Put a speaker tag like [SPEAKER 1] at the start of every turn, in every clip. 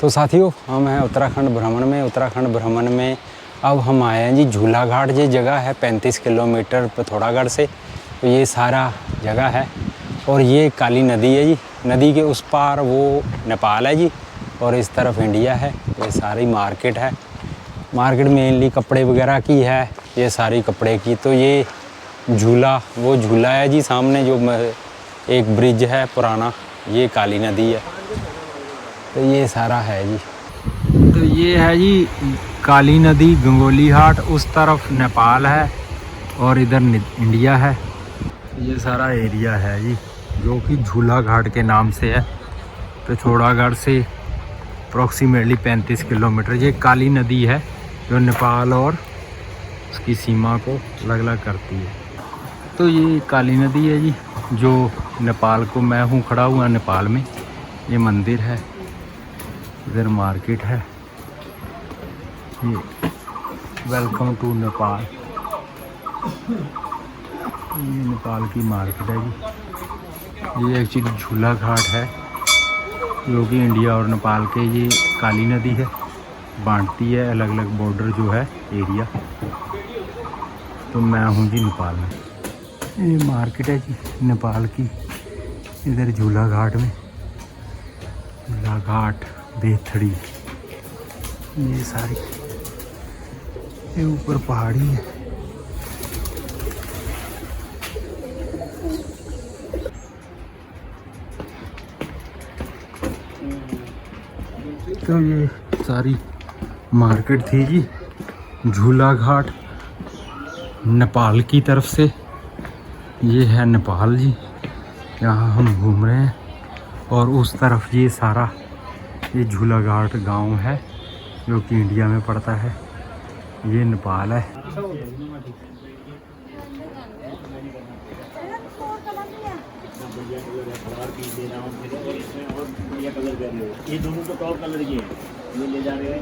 [SPEAKER 1] तो साथियों, हम हैं उत्तराखंड भ्रमण में। उत्तराखंड भ्रमण में अब हम आए हैं जी झूला घाट। ये जगह है 35 किलोमीटर पिथौरागढ़ से। तो ये सारा जगह है और ये काली नदी है जी। नदी के उस पार वो नेपाल है जी और इस तरफ इंडिया है। ये सारी मार्केट है। मार्केट मेनली कपड़े वगैरह की है, ये सारी कपड़े की। तो ये झूला, वो झूला है जी सामने, जो एक ब्रिज है पुराना, ये काली नदी है। तो ये सारा है जी। तो ये है जी काली नदी, गंगोली घाट। उस तरफ नेपाल है और इधर इंडिया है। ये सारा एरिया है जी, जो कि झूला घाट के नाम से है। पिथौरागढ़ से अप्रॉक्सीमेटली 35 किलोमीटर। ये काली नदी है जो नेपाल और उसकी सीमा को अलग अलग करती है। तो ये काली नदी है जी, जो नेपाल को, मैं हूँ खड़ा हुआ नेपाल में। ये मंदिर है, इधर मार्केट है। ये वेलकम टू नेपाल, ये नेपाल की मार्केट है जी। ये एक्चुअली झूला घाट है, जो कि इंडिया और नेपाल के, ये काली नदी है, बांटती है अलग अलग बॉर्डर जो है एरिया। तो मैं हूँ जी नेपाल में। ये मार्केट है जी नेपाल की, इधर झूला घाट में। झूला घाट, बेथड़ी, ये सारी, ये ऊपर पहाड़ी है। तो ये सारी मार्केट थी जी झूला घाट नेपाल की तरफ से। ये है नेपाल जी, यहाँ हम घूम रहे हैं। और उस तरफ ये सारा, ये झूला घाट गांव है, जो कि इंडिया में पड़ता है। ये नेपाल है।
[SPEAKER 2] ये दोनों तो टॉप कलर के हैं, ये ले जा रहे हैं।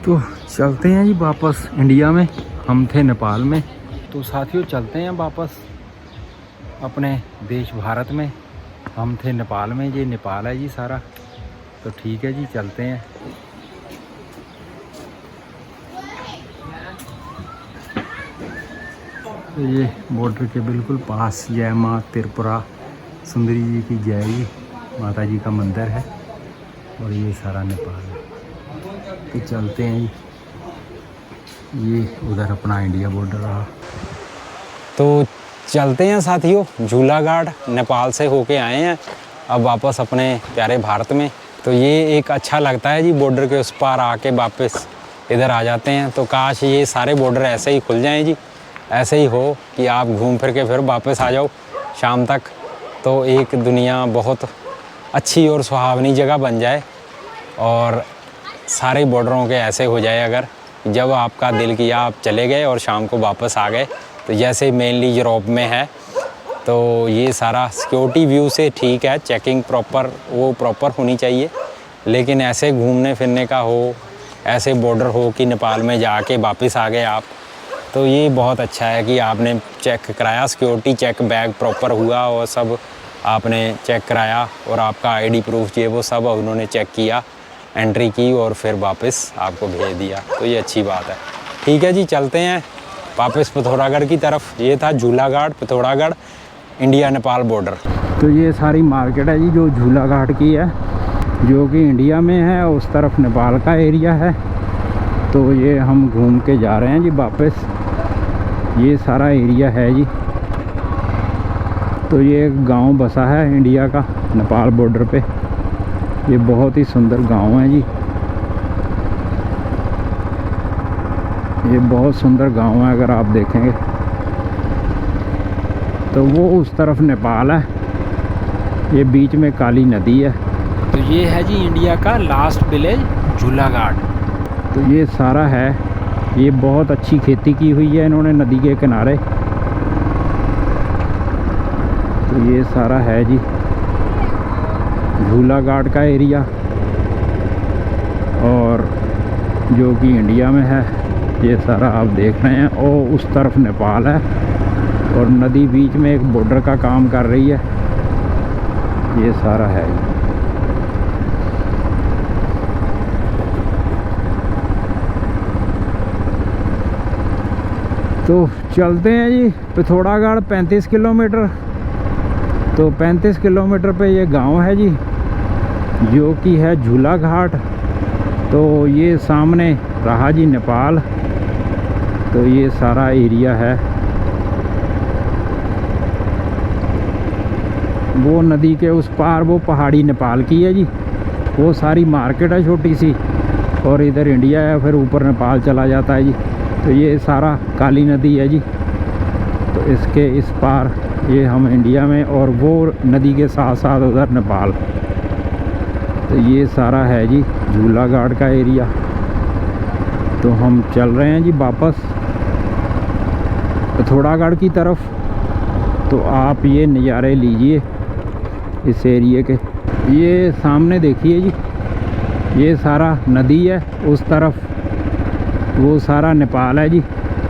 [SPEAKER 1] तो चलते हैं जी वापस इंडिया में। हम थे नेपाल में, तो साथियों चलते हैं वापस अपने देश भारत में। हम थे नेपाल में, ये नेपाल है जी सारा। तो ठीक है जी, चलते हैं। तो ये बॉर्डर के बिल्कुल पास जय माँ त्रिपुरा सुंदरी जी की जय जी माता जी का मंदिर है। और ये सारा नेपाल है। तो चलते हैं जी। ये उधर अपना इंडिया बॉर्डर रहा। तो चलते हैं साथियों, झूला घाट नेपाल से होके आए हैं अब वापस अपने प्यारे भारत में। तो ये एक अच्छा लगता है जी, बॉर्डर के उस पार आके वापस इधर आ जाते हैं। तो काश ये सारे बॉर्डर ऐसे ही खुल जाएं जी, ऐसे ही हो कि आप घूम फिर के फिर वापस आ जाओ शाम तक। तो एक दुनिया बहुत अच्छी और सुहावनी जगह बन जाए और सारे बॉर्डरों के ऐसे हो जाए। अगर जब आपका दिल किया आप चले गए और शाम को वापस आ गए। तो जैसे मेनली यूरोप में है, तो ये सारा सिक्योरिटी व्यू से ठीक है, चेकिंग प्रॉपर होनी चाहिए। लेकिन ऐसे घूमने फिरने का हो, ऐसे बॉर्डर हो कि नेपाल में जाके वापस आ गए आप, तो ये बहुत अच्छा है कि आपने चेक कराया, सिक्योरिटी चेक, बैग प्रॉपर हुआ और सब आपने चेक कराया और आपका आईडी प्रूफ ये वो सब उन्होंने चेक किया, एंट्री की और फिर वापस आपको भेज दिया। तो ये अच्छी बात है। ठीक है जी, चलते हैं वापस पिथौरागढ़ की तरफ। ये था झूला घाट, पिथौरागढ़, इंडिया नेपाल बॉर्डर। तो ये सारी मार्केट है जी जो झूला घाट की है, जो कि इंडिया में है, उस तरफ नेपाल का एरिया है। तो ये हम घूम के जा रहे हैं जी वापस। ये सारा एरिया है जी। तो ये एक गांव बसा है इंडिया का नेपाल बॉर्डर पे। ये बहुत ही सुंदर गांव है जी। ये बहुत सुंदर गांव है, अगर आप देखेंगे तो वो उस तरफ नेपाल है, ये बीच में काली नदी है। तो ये है जी इंडिया का लास्ट विलेज झूला घाट। तो ये सारा है, ये बहुत अच्छी खेती की हुई है इन्होंने नदी के किनारे। तो ये सारा है जी झूला घाट का एरिया, और जो कि इंडिया में है। ये सारा आप देख रहे हैं। और उस तरफ नेपाल है और नदी बीच में एक बॉर्डर का काम कर रही है। ये सारा है। तो चलते हैं जी पिथौरागढ़ 35 किलोमीटर। तो 35 किलोमीटर पे ये गांव है जी, जो कि है झूला घाट। तो ये सामने रहा जी नेपाल। तो ये सारा एरिया है, वो नदी के उस पार वो पहाड़ी नेपाल की है जी। वो सारी मार्केट है छोटी सी, और इधर इंडिया है, फिर ऊपर नेपाल चला जाता है जी। तो ये सारा काली नदी है जी। तो इसके इस पार ये हम इंडिया में, और वो नदी के साथ साथ उधर नेपाल। तो ये सारा है जी झूला घाट का एरिया। तो हम चल रहे हैं जी वापस पिथौरागढ़ की तरफ। तो आप ये नज़ारे लीजिए इस एरिए के। ये सामने देखिए जी, ये सारा नदी है, उस तरफ वो सारा नेपाल है जी।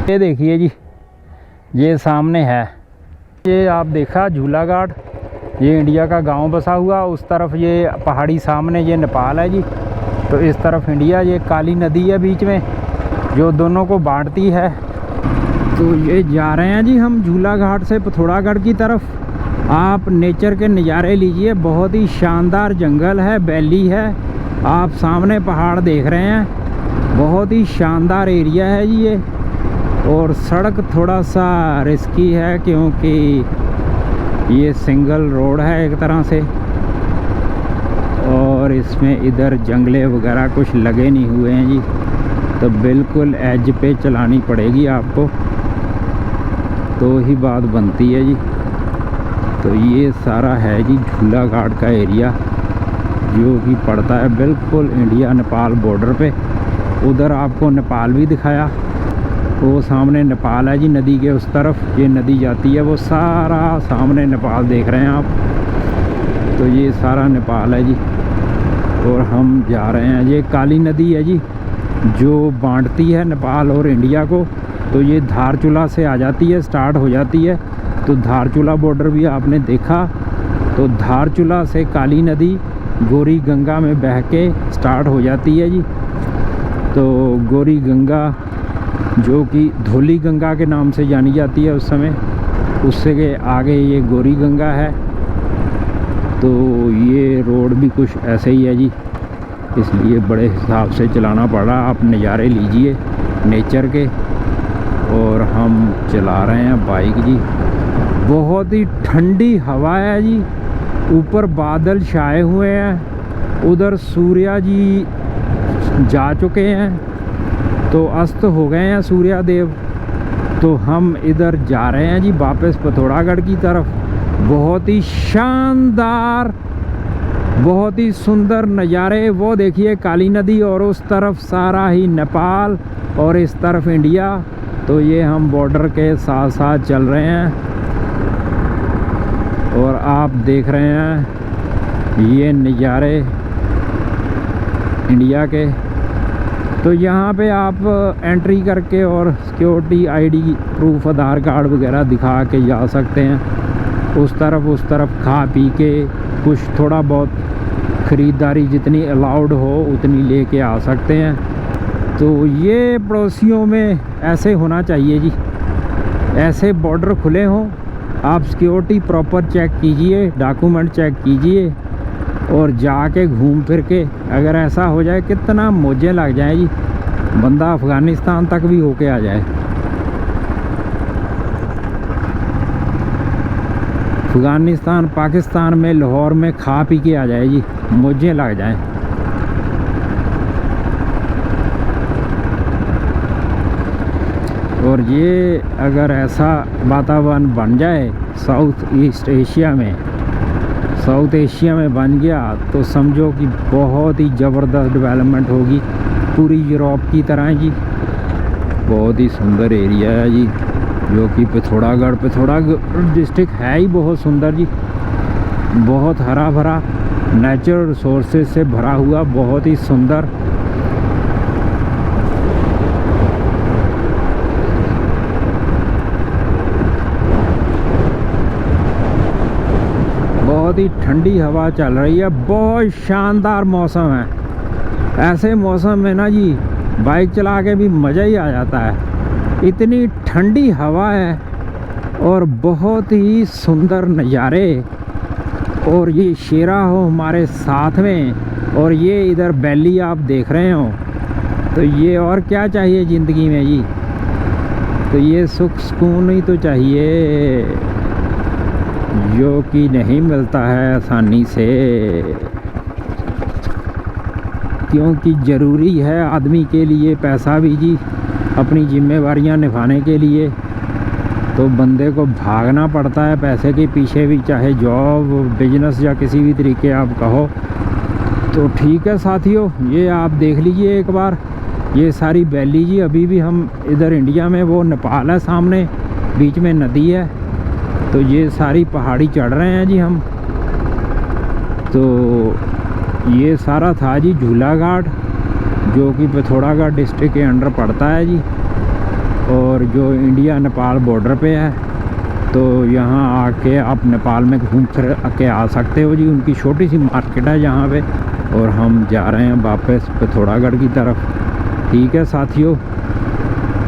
[SPEAKER 1] ये देखिए जी, ये सामने है, ये आप देखा झूला घाट, ये इंडिया का गांव बसा हुआ। उस तरफ ये पहाड़ी सामने ये नेपाल है जी। तो इस तरफ इंडिया, ये काली नदी है बीच में जो दोनों को बांटती है। तो ये जा रहे हैं जी हम झूला घाट से पिथौरागढ़ की तरफ। आप नेचर के नज़ारे लीजिए, बहुत ही शानदार जंगल है, वैली है, आप सामने पहाड़ देख रहे हैं। बहुत ही शानदार एरिया है जी ये। और सड़क थोड़ा सा रिस्की है क्योंकि ये सिंगल रोड है एक तरह से, और इसमें इधर जंगले वगैरह कुछ लगे नहीं हुए हैं जी। तो बिल्कुल एज पे चलानी पड़ेगी आपको, तो ही बात बनती है जी। तो ये सारा है जी झूला घाट का एरिया, जो कि पड़ता है बिल्कुल इंडिया नेपाल बॉर्डर पे। उधर आपको नेपाल भी दिखाया, वो सामने नेपाल है जी नदी के उस तरफ। ये नदी जाती है, वो सारा सामने नेपाल देख रहे हैं आप। तो ये सारा नेपाल है जी, और हम जा रहे हैं। ये काली नदी है जी, जो बांटती है नेपाल और इंडिया को। तो ये धारचूला से आ जाती है, स्टार्ट हो जाती है। तो धारचूला बॉर्डर भी आपने देखा। तो धारचूला से काली नदी गौरी गंगा में बह के स्टार्ट हो जाती है जी। तो गौरी गंगा, जो कि धौली गंगा के नाम से जानी जाती है उस समय, उससे के आगे ये गौरी गंगा है। तो ये रोड भी कुछ ऐसे ही है जी, इसलिए बड़े हिसाब से चलाना पड़ रहा। आप नज़ारे लीजिए नेचर के। और हम चला रहे हैं बाइक जी, बहुत ही ठंडी हवा है जी। ऊपर बादल छाए हुए हैं, उधर सूर्या जी जा चुके हैं, तो अस्त हो गए हैं सूर्या देव। तो हम इधर जा रहे हैं जी वापस पिथौरागढ़ की तरफ। बहुत ही शानदार, बहुत ही सुंदर नज़ारे। वो देखिए काली नदी, और उस तरफ सारा ही नेपाल, और इस तरफ इंडिया। तो ये हम बॉर्डर के साथ साथ चल रहे हैं, और आप देख रहे हैं ये नज़ारे इंडिया के। तो यहाँ पे आप एंट्री करके और सिक्योरिटी आईडी प्रूफ, आधार कार्ड वगैरह दिखा के जा सकते हैं। उस तरफ खा पी के कुछ थोड़ा बहुत ख़रीदारी जितनी अलाउड हो उतनी लेके आ सकते हैं। तो ये पड़ोसियों में ऐसे होना चाहिए जी, ऐसे बॉर्डर खुले हों। आप सिक्योरिटी प्रॉपर चेक कीजिए, डॉक्यूमेंट चेक कीजिए, और जाके घूम फिर के अगर ऐसा हो जाए, कितना मौजें लग जाए जी, बंदा अफ़गानिस्तान तक भी होके आ जाए। अफ़गानिस्तान, पाकिस्तान में, लाहौर में खा पी के आ जाए जी, मौजें लग जाएं। और ये अगर ऐसा वातावरण बन जाए साउथ ईस्ट एशिया में, साउथ एशिया में बन गया, तो समझो कि बहुत ही ज़बरदस्त डेवलपमेंट होगी, पूरी यूरोप की तरह जी। बहुत ही सुंदर एरिया है जी, जो कि पिथौरागढ़ डिस्ट्रिक्ट है ही बहुत सुंदर जी। बहुत हरा भरा, नेचुरल रिसोर्सेज से भरा हुआ, बहुत ही सुंदर। बहुत ही ठंडी हवा चल रही है, बहुत शानदार मौसम है। ऐसे मौसम में ना जी बाइक चला के भी मज़ा ही आ जाता है। इतनी ठंडी हवा है और बहुत ही सुंदर नज़ारे। और ये शेरा हो हमारे साथ में, और ये इधर वैली आप देख रहे हो, तो ये और क्या चाहिए ज़िंदगी में जी। तो ये सुख सुकून ही तो चाहिए, जो कि नहीं मिलता है आसानी से, क्योंकि ज़रूरी है आदमी के लिए पैसा भी जी, अपनी जिम्मेवारियां निभाने के लिए तो बंदे को भागना पड़ता है पैसे के पीछे भी, चाहे जॉब बिजनेस या किसी भी तरीके आप कहो। तो ठीक है साथियों, ये आप देख लीजिए एक बार ये सारी वैली जी। अभी भी हम इधर इंडिया में, वो नेपाल है सामने, बीच में नदी है, तो ये सारी पहाड़ी चढ़ रहे हैं जी हम। तो ये सारा था जी झूला घाट, जो कि पिथौरागढ़ डिस्ट्रिक्ट के अंडर पड़ता है जी, और जो इंडिया नेपाल बॉर्डर पे है। तो यहाँ आके आप नेपाल में घूम फिर के आ सकते हो जी। उनकी छोटी सी मार्केट है यहाँ पे, और हम जा रहे हैं वापस पिथौरागढ़ की तरफ। ठीक है साथियों,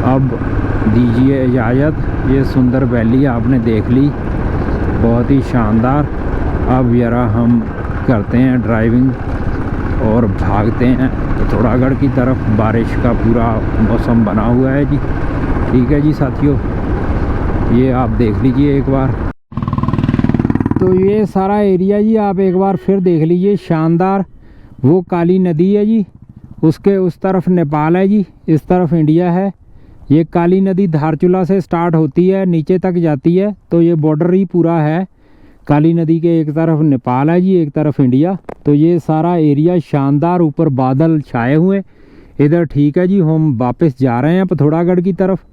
[SPEAKER 1] अब दीजिए इजाज़त। ये सुंदर वैली आपने देख ली, बहुत ही शानदार। अब ज़रा हम करते हैं ड्राइविंग और भागते हैं पिथौरागढ़ की तरफ। बारिश का पूरा मौसम बना हुआ है जी। ठीक है जी साथियों, ये आप देख लीजिए एक बार। तो ये सारा एरिया जी आप एक बार फिर देख लीजिए, शानदार। वो काली नदी है जी, उसके उस तरफ नेपाल है जी, इस तरफ इंडिया है। ये काली नदी धारचूला से स्टार्ट होती है, नीचे तक जाती है, तो ये बॉर्डर ही पूरा है। काली नदी के एक तरफ नेपाल है जी, एक तरफ इंडिया। तो ये सारा एरिया शानदार, ऊपर बादल छाए हुए इधर। ठीक है जी, हम वापस जा रहे हैं पिथौरागढ़ की तरफ।